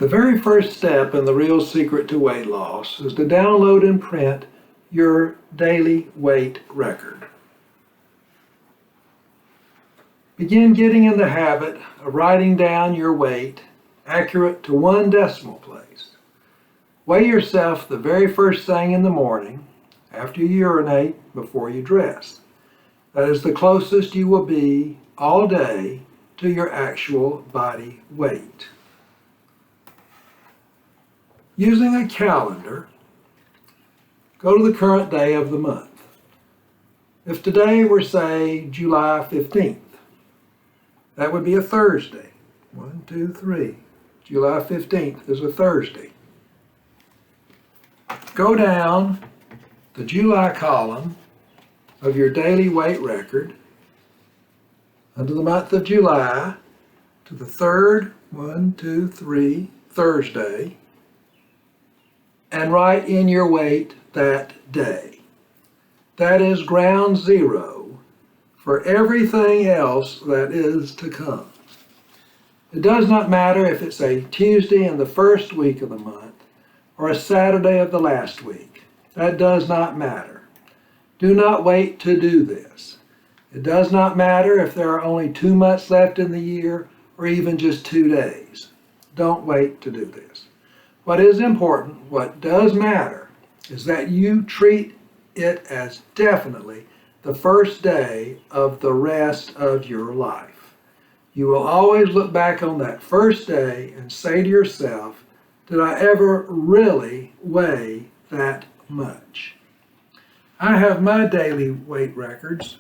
The very first step in the real secret to weight loss is to download and print your daily weight record. Begin getting in the habit of writing down your weight accurate to 1 decimal place. Weigh yourself the very first thing in the morning after you urinate before you dress. That is the closest you will be all day to your actual body weight. Using a calendar, go to the current day of the month. If today were, say, July 15th, that would be a Thursday. 1, 2, 3. July 15th is a Thursday. Go down the July column of your daily weight record under the month of July to the third, 1, 2, 3, Thursday, and write in your weight that day. That is ground zero for everything else that is to come. It does not matter if it's a Tuesday in the first week of the month or a Saturday of the last week. That does not matter. Do not wait to do this. It does not matter if there are only 2 months left in the year or even just 2 days. Don't wait to do this. What is important, what does matter, is that you treat it as definitely the first day of the rest of your life. You will always look back on that first day and say to yourself, did I ever really weigh that much? I have my daily weight records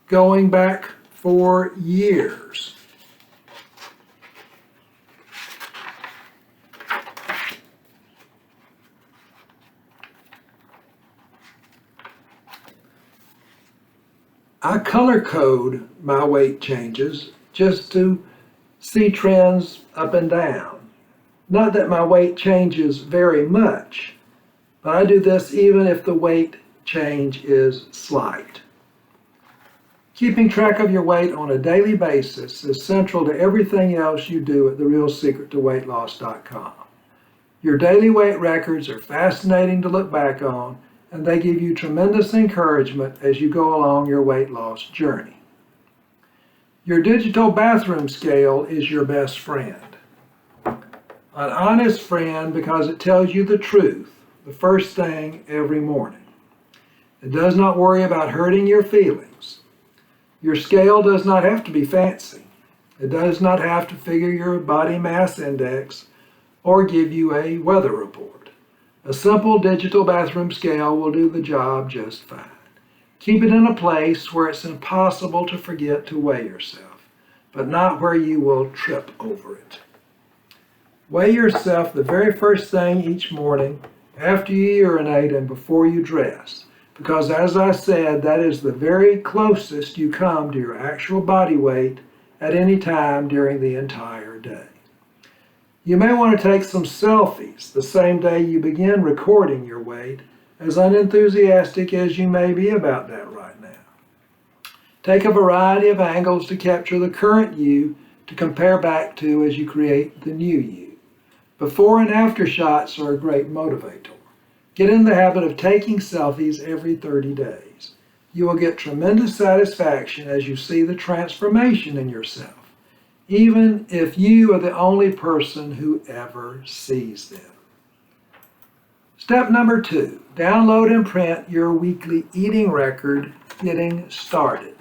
going back for years. I color code my weight changes just to see trends up and down. Not that my weight changes very much, but I do this even if the weight change is slight. Keeping track of your weight on a daily basis is central to everything else you do at therealsecrettoweightloss.com. Your daily weight records are fascinating to look back on, and they give you tremendous encouragement as you go along your weight loss journey. Your digital bathroom scale is your best friend. An honest friend because it tells you the truth the first thing every morning. It does not worry about hurting your feelings. Your scale does not have to be fancy. It does not have to figure your body mass index or give you a weather report. A simple digital bathroom scale will do the job just fine. Keep it in a place where it's impossible to forget to weigh yourself, but not where you will trip over it. Weigh yourself the very first thing each morning after you urinate and before you dress, because as I said, that is the very closest you come to your actual body weight at any time during the entire day. You may want to take some selfies the same day you begin recording your weight, as unenthusiastic as you may be about that right now. Take a variety of angles to capture the current you to compare back to as you create the new you. Before and after shots are a great motivator. Get in the habit of taking selfies every 30 days. You will get tremendous satisfaction as you see the transformation in yourself, even if you are the only person who ever sees them. Step number 2, download and print your weekly eating record getting started.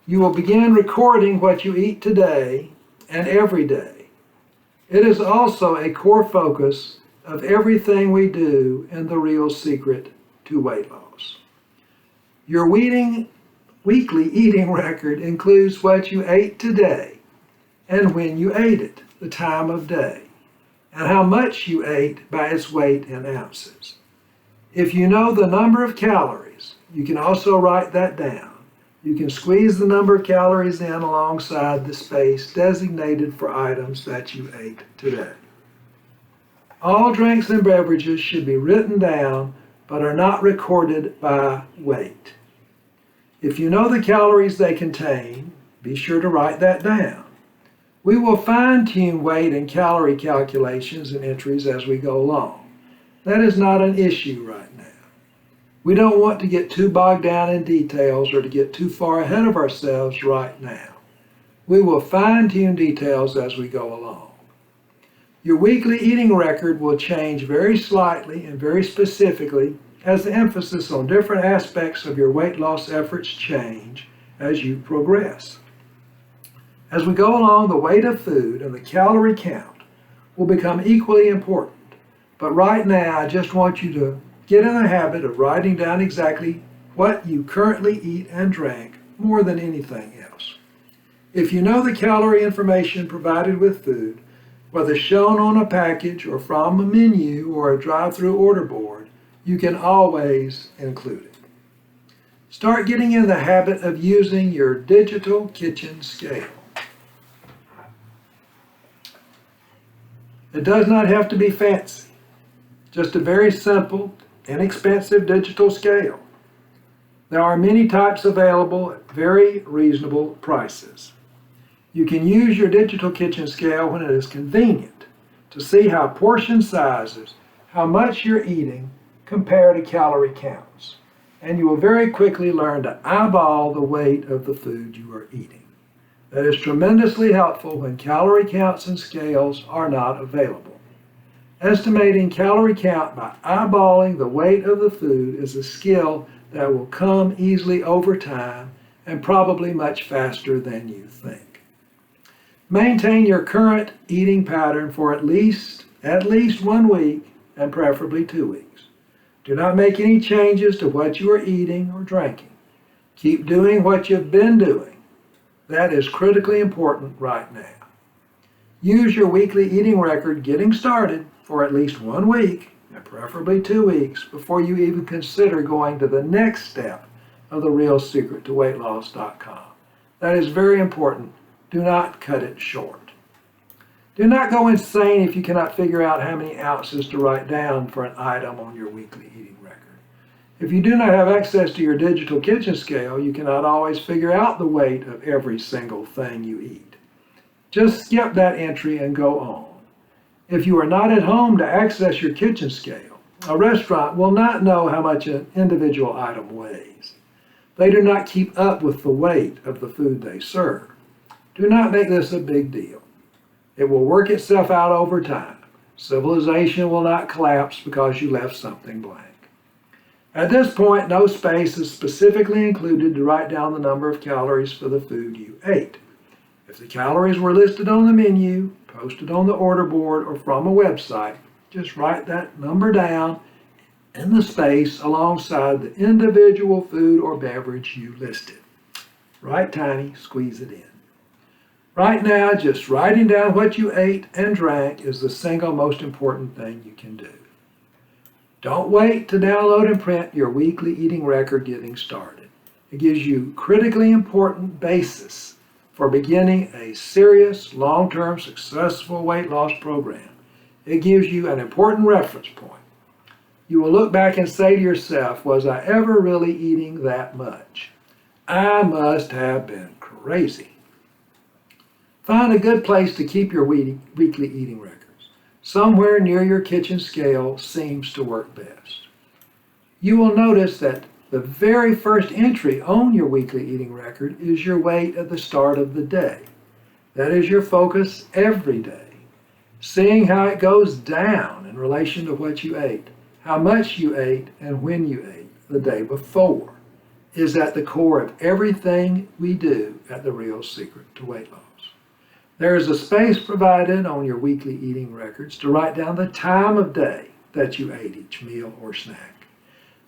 You will begin recording what you eat today and every day. It is also a core focus of everything we do in The Real Secret to Weight Loss. Your weekly eating record includes what you ate today and when you ate it, the time of day, and how much you ate by its weight in ounces. If you know the number of calories, you can also write that down. You can squeeze the number of calories in alongside the space designated for items that you ate today. All drinks and beverages should be written down but are not recorded by weight. If you know the calories they contain, be sure to write that down. We will fine-tune weight and calorie calculations and entries as we go along. That is not an issue right now. We don't want to get too bogged down in details or to get too far ahead of ourselves right now. We will fine-tune details as we go along. Your weekly eating record will change very slightly and very specifically as the emphasis on different aspects of your weight loss efforts change as you progress. As we go along, the weight of food and the calorie count will become equally important. But right now, I just want you to get in the habit of writing down exactly what you currently eat and drink more than anything else. If you know the calorie information provided with food, whether shown on a package or from a menu or a drive-through order board, you can always include it. Start getting in the habit of using your digital kitchen scale. It does not have to be fancy, just a very simple, inexpensive digital scale. There are many types available at very reasonable prices. You can use your digital kitchen scale when it is convenient to see how portion sizes, how much you're eating, compare to calorie counts. And you will very quickly learn to eyeball the weight of the food you are eating. That is tremendously helpful when calorie counts and scales are not available. Estimating calorie count by eyeballing the weight of the food is a skill that will come easily over time and probably much faster than you think. Maintain your current eating pattern for at least 1 week and preferably 2 weeks. Do not make any changes to what you are eating or drinking. Keep doing what you've been doing. That is critically important right now. Use your weekly eating record getting started for at least 1 week, and preferably 2 weeks, before you even consider going to the next step of the real secret to weightloss.com. That is very important. Do not cut it short. Do not go insane if you cannot figure out how many ounces to write down for an item on your weekly eating record. If you do not have access to your digital kitchen scale, you cannot always figure out the weight of every single thing you eat. Just skip that entry and go on. If you are not at home to access your kitchen scale, a restaurant will not know how much an individual item weighs. They do not keep up with the weight of the food they serve. Do not make this a big deal. It will work itself out over time. Civilization will not collapse because you left something blank. At this point, no space is specifically included to write down the number of calories for the food you ate. If the calories were listed on the menu, posted on the order board, or from a website, just write that number down in the space alongside the individual food or beverage you listed. Write tiny, squeeze it in. Right now, just writing down what you ate and drank is the single most important thing you can do. Don't wait to download and print your weekly eating record getting started. It gives you critically important basis for beginning a serious, long-term, successful weight loss program. It gives you an important reference point. You will look back and say to yourself, was I ever really eating that much? I must have been crazy. Find a good place to keep your weekly eating record. Somewhere near your kitchen scale seems to work best. You will notice that the very first entry on your weekly eating record is your weight at the start of the day. That is your focus every day. Seeing how it goes down in relation to what you ate, how much you ate, and when you ate the day before is at the core of everything we do at The Real Secret to Weight Loss. There is a space provided on your weekly eating records to write down the time of day that you ate each meal or snack.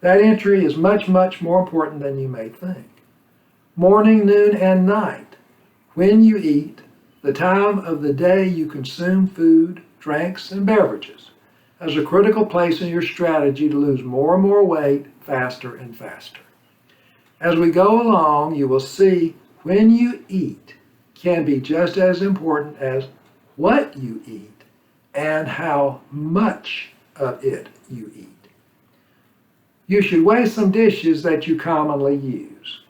That entry is much, much more important than you may think. Morning, noon, and night, when you eat, the time of the day you consume food, drinks, and beverages, has a critical place in your strategy to lose more and more weight faster and faster. As we go along, you will see when you eat can be just as important as what you eat and how much of it you eat. You should weigh some dishes that you commonly use.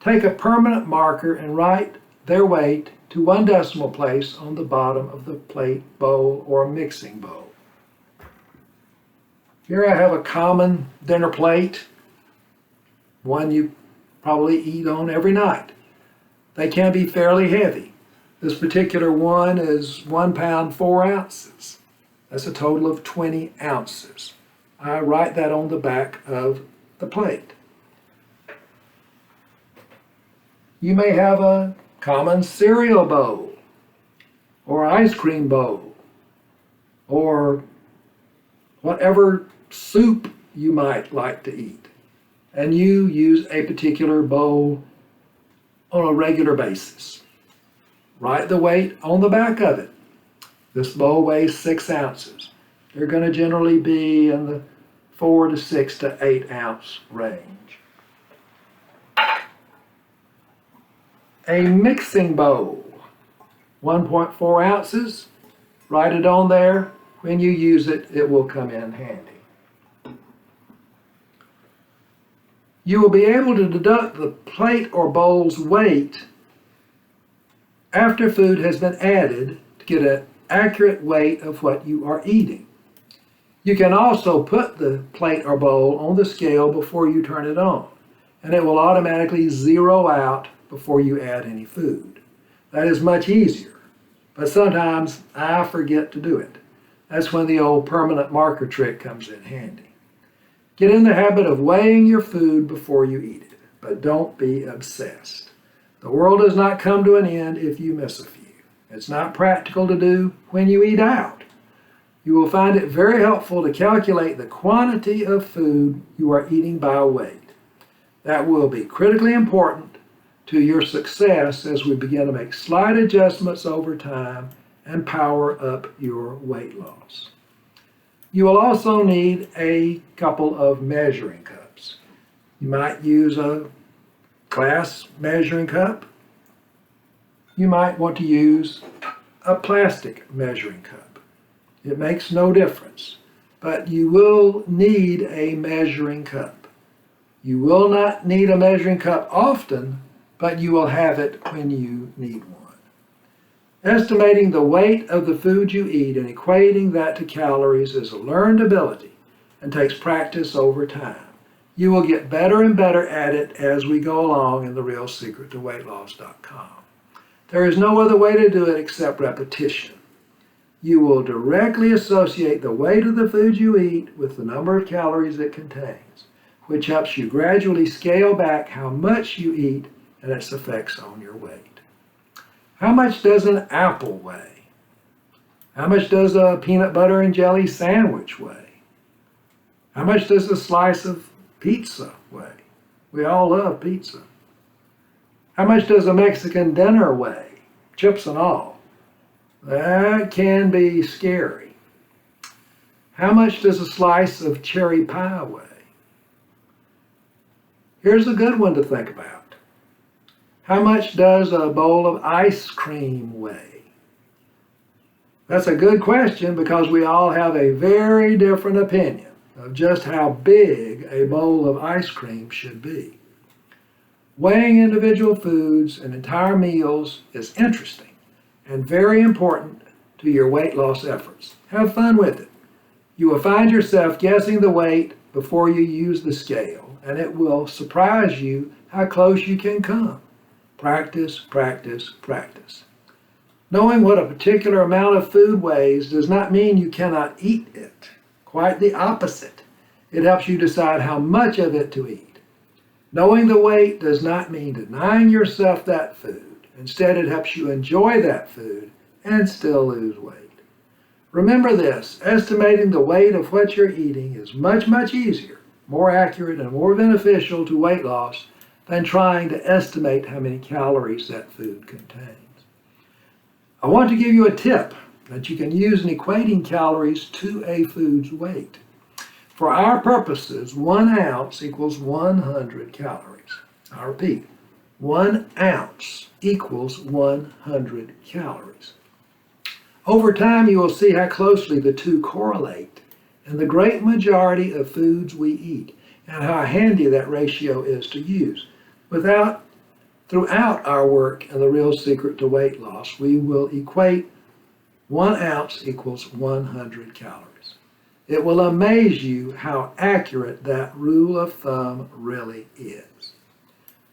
Take a permanent marker and write their weight to 1 decimal place on the bottom of the plate, bowl, or mixing bowl. Here I have a common dinner plate, one you probably eat on every night. They can be fairly heavy. This particular one is 1 pound 4 ounces. That's a total of 20 ounces. I write that on the back of the plate. You may have a common cereal bowl, or ice cream bowl, or whatever soup you might like to eat, and you use a particular bowl on a regular basis. Write the weight on the back of it. This bowl weighs 6 ounces. They're going to generally be in the 4 to 6 to 8 ounce range. A mixing bowl, 1.4 ounces. Write it on there. When you use it, it will come in handy. You will be able to deduct the plate or bowl's weight after food has been added to get an accurate weight of what you are eating. You can also put the plate or bowl on the scale before you turn it on, and it will automatically zero out before you add any food. That is much easier, but sometimes I forget to do it. That's when the old permanent marker trick comes in handy. Get in the habit of weighing your food before you eat it, but don't be obsessed. The world does not come to an end if you miss a few. It's not practical to do when you eat out. You will find it very helpful to calculate the quantity of food you are eating by weight. That will be critically important to your success as we begin to make slight adjustments over time and power up your weight loss. You will also need a couple of measuring cups. You might use a glass measuring cup. You might want to use a plastic measuring cup. It makes no difference, but you will need a measuring cup. You will not need a measuring cup often, but you will have it when you need one. Estimating the weight of the food you eat and equating that to calories is a learned ability and takes practice over time. You will get better and better at it as we go along in TheRealSecretToWeightLoss.com. There is no other way to do it except repetition. You will directly associate the weight of the food you eat with the number of calories it contains, which helps you gradually scale back how much you eat and its effects on your weight. How much does an apple weigh? How much does a peanut butter and jelly sandwich weigh? How much does a slice of pizza weigh? We all love pizza. How much does a Mexican dinner weigh? Chips and all. That can be scary. How much does a slice of cherry pie weigh? Here's a good one to think about. How much does a bowl of ice cream weigh? That's a good question because we all have a very different opinion of just how big a bowl of ice cream should be. Weighing individual foods and entire meals is interesting and very important to your weight loss efforts. Have fun with it. You will find yourself guessing the weight before you use the scale, and it will surprise you how close you can come. Practice, practice, practice. Knowing what a particular amount of food weighs does not mean you cannot eat it. Quite the opposite. It helps you decide how much of it to eat. Knowing the weight does not mean denying yourself that food. Instead, it helps you enjoy that food and still lose weight. Remember this, estimating the weight of what you're eating is much, much easier, more accurate, and more beneficial to weight loss than trying to estimate how many calories that food contains. I want to give you a tip that you can use in equating calories to a food's weight. For our purposes, 1 ounce equals 100 calories. I repeat, 1 ounce equals 100 calories. Over time, you will see how closely the two correlate in the great majority of foods we eat and how handy that ratio is to use. Without Throughout our work in The Real Secret to Weight Loss, we will equate 1 ounce equals 100 calories. It will amaze you how accurate that rule of thumb really is.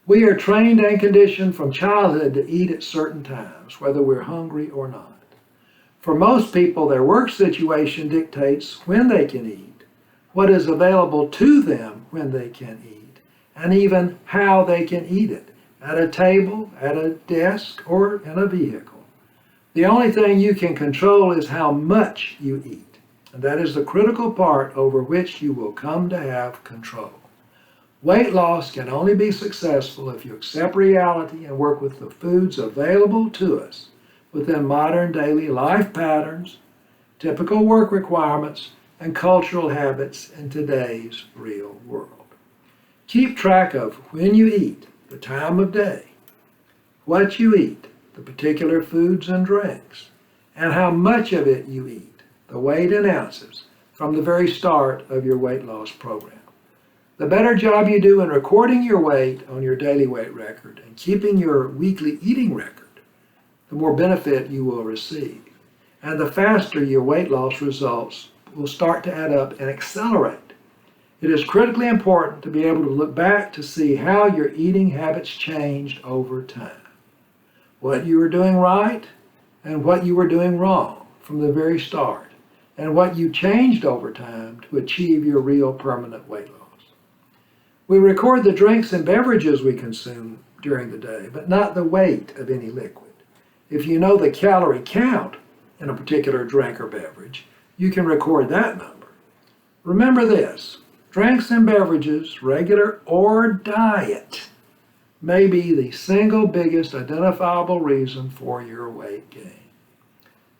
We are trained and conditioned from childhood to eat at certain times, whether we're hungry or not. For most people, their work situation dictates when they can eat, what is available to them when they can eat, and even how they can eat it, at a table, at a desk, or in a vehicle. The only thing you can control is how much you eat, and that is the critical part over which you will come to have control. Weight loss can only be successful if you accept reality and work with the foods available to us within modern daily life patterns, typical work requirements, and cultural habits in today's real world. Keep track of when you eat, the time of day, what you eat, the particular foods and drinks, and how much of it you eat, the weight in ounces, from the very start of your weight loss program. The better job you do in recording your weight on your daily weight record and keeping your weekly eating record, the more benefit you will receive, and the faster your weight loss results will start to add up and accelerate. It is critically important to be able to look back to see how your eating habits changed over time, what you were doing right and what you were doing wrong from the very start, and what you changed over time to achieve your real permanent weight loss. We record the drinks and beverages we consume during the day, but not the weight of any liquid. If you know the calorie count in a particular drink or beverage, you can record that number. Remember this, drinks and beverages, regular or diet, may be the single biggest identifiable reason for your weight gain.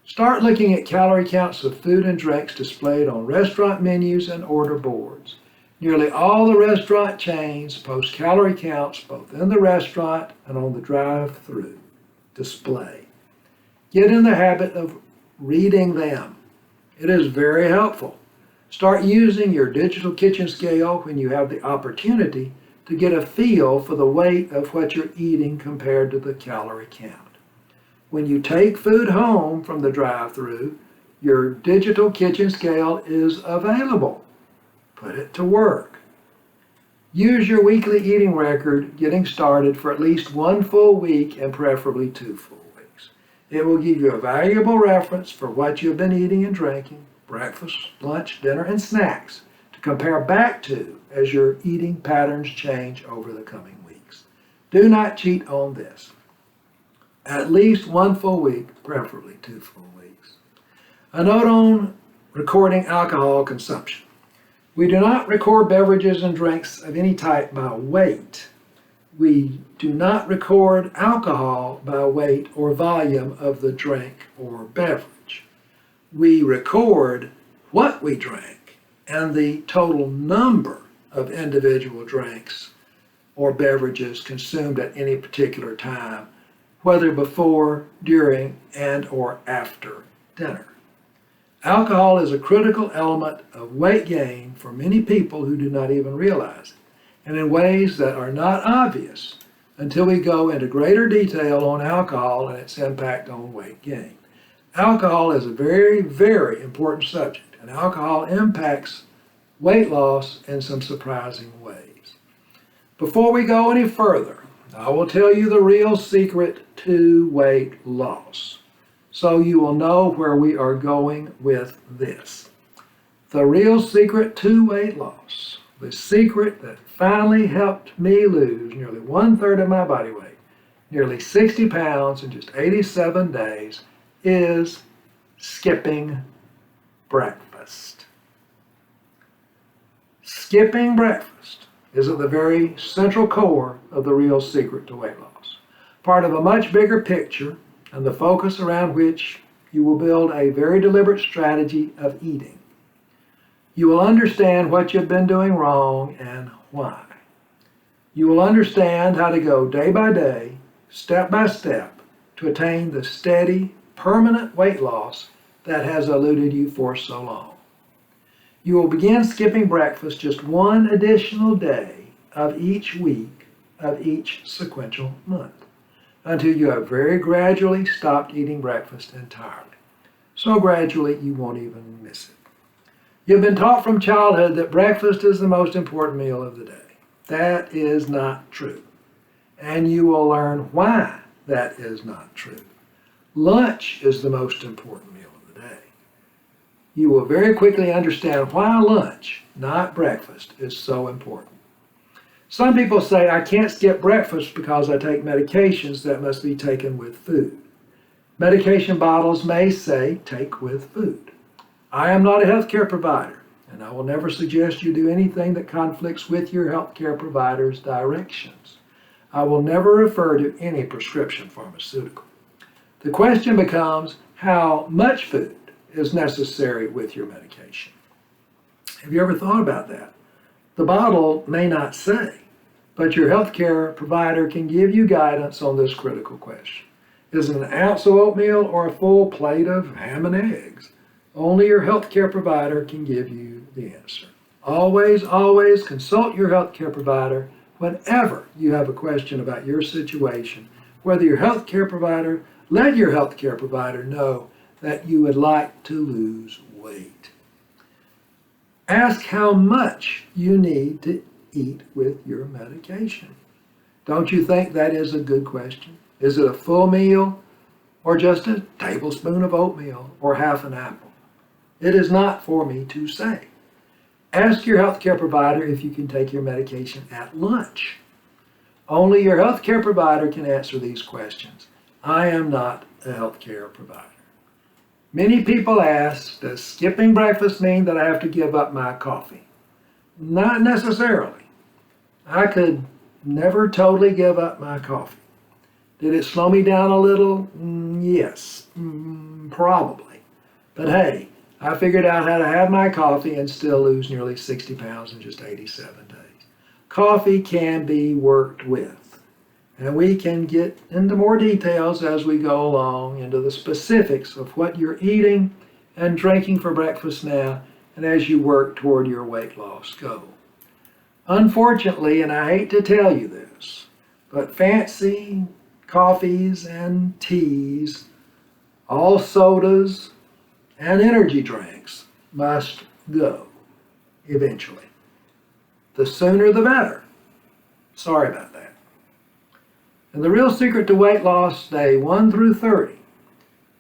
Start looking at calorie counts of food and drinks displayed on restaurant menus and order boards. Nearly all the restaurant chains post calorie counts both in the restaurant and on the drive-through display. Get in the habit of reading them. It is very helpful. Start using your digital kitchen scale when you have the opportunity to get a feel for the weight of what you're eating compared to the calorie count. When you take food home from the drive-through, your digital kitchen scale is available. Put it to work. Use your weekly eating record getting started for at least 1 full week and preferably 2 full weeks. It will give you a valuable reference for what you've been eating and drinking, breakfast, lunch, dinner, and snacks to compare back to as your eating patterns change over the coming weeks. Do not cheat on this. At least 1 full week, preferably 2 full weeks. A note on recording alcohol consumption. We do not record beverages and drinks of any type by weight. We do not record alcohol by weight or volume of the drink or beverage. We record what we drank and the total number of individual drinks or beverages consumed at any particular time, whether before, during, and or after dinner. Alcohol is a critical element of weight gain for many people who do not even realize it, and in ways that are not obvious until we go into greater detail on alcohol and its impact on weight gain. Alcohol is a very, very important subject, and alcohol impacts weight loss in some surprising ways. Before we go any further, I will tell you the real secret to weight loss, so you will know where we are going with this. The real secret to weight loss, the secret that finally helped me lose nearly 1/3 of my body weight, nearly 60 pounds in just 87 days, is skipping breakfast. Skipping breakfast is at the very central core of the real secret to weight loss, part of a much bigger picture and the focus around which you will build a very deliberate strategy of eating. You will understand what you've been doing wrong and why. You will understand how to go day by day, step by step, to attain the steady, permanent weight loss that has eluded you for so long. You will begin skipping breakfast just 1 additional day of each week of each sequential month, until you have very gradually stopped eating breakfast entirely. So gradually you won't even miss it. You've been taught from childhood that breakfast is the most important meal of the day. That is not true. And you will learn why that is not true. Lunch is the most important meal of the day. You will very quickly understand why lunch, not breakfast, is so important. Some people say, I can't skip breakfast because I take medications that must be taken with food. Medication bottles may say, take with food. I am not a healthcare provider, and I will never suggest you do anything that conflicts with your healthcare provider's directions. I will never refer to any prescription pharmaceutical. The question becomes, how much food is necessary with your medication? Have you ever thought about that? The bottle may not say, but your healthcare provider can give you guidance on this critical question. Is it an ounce of oatmeal or a full plate of ham and eggs? Only your healthcare provider can give you the answer. Always, always consult your healthcare provider whenever you have a question about your situation, whether your healthcare provider, let your healthcare provider know that you would like to lose weight. Ask how much you need to eat with your medication. Don't you think that is a good question? Is it a full meal or just a tablespoon of oatmeal or half an apple? It is not for me to say. Ask your healthcare provider if you can take your medication at lunch. Only your healthcare provider can answer these questions. I am not a healthcare provider. Many people ask, does skipping breakfast mean that I have to give up my coffee? Not necessarily. I could never totally give up my coffee. Did it slow me down a little? Yes, probably. But hey, I figured out how to have my coffee and still lose nearly 60 pounds in just 87 days. Coffee can be worked with. And we can get into more details as we go along into the specifics of what you're eating and drinking for breakfast now and as you work toward your weight loss goal. Unfortunately, and I hate to tell you this, but fancy coffees and teas, all sodas and energy drinks must go eventually. The sooner the better. Sorry about that. And the real secret to weight loss, day 1 through 30,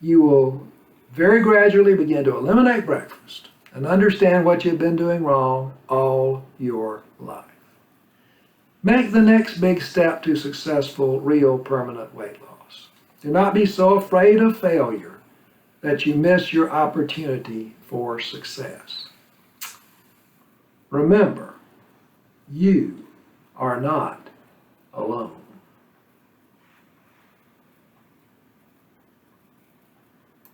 you will very gradually begin to eliminate breakfast and understand what you've been doing wrong all your life. Make the next big step to successful, real, permanent weight loss. Do not be so afraid of failure that you miss your opportunity for success. Remember, you are not alone.